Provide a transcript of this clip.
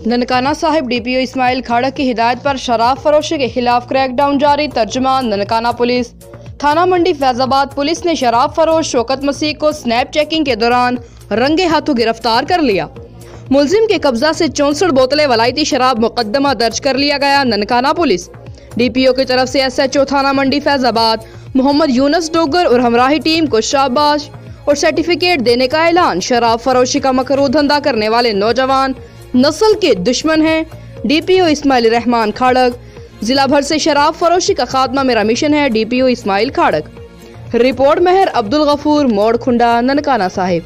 Nankana Sahib DPO Ismail खाड़क की हिदायत पर शराब फरोशी के खिलाफ क्रैकडाउन जारी। तर्जुमा ननकाना पुलिस थाना मंडी फैजाबाद पुलिस ने शराब फरोश शौकत मसीह को स्नैप चेकिंग के दौरान रंगे हाथों गिरफ्तार कर लिया। मुलजिम के कब्जा से 64 बोतलें वलायती शराब मुकदमा दर्ज कर लिया गया। ननकाना पुलिस डीपीओ की तरफ से SHO थाना मंडी फैजाबाद मोहम्मद यूनुस डोगर और हमराही टीम को शाबाश और सर्टिफिकेट देने का ऐलान। शराब फरोशी का मकरू धंधा करने वाले नौजवान नस्ल के दुश्मन हैं। डीपीओ इस्माइल रहमान खाड़क जिला भर से शराब फरोशी का खात्मा मेरा मिशन है। डीपीओ इस्माइल खाड़क। रिपोर्ट महर अब्दुल गफूर मोड़ खुंडा ननकाना साहिब।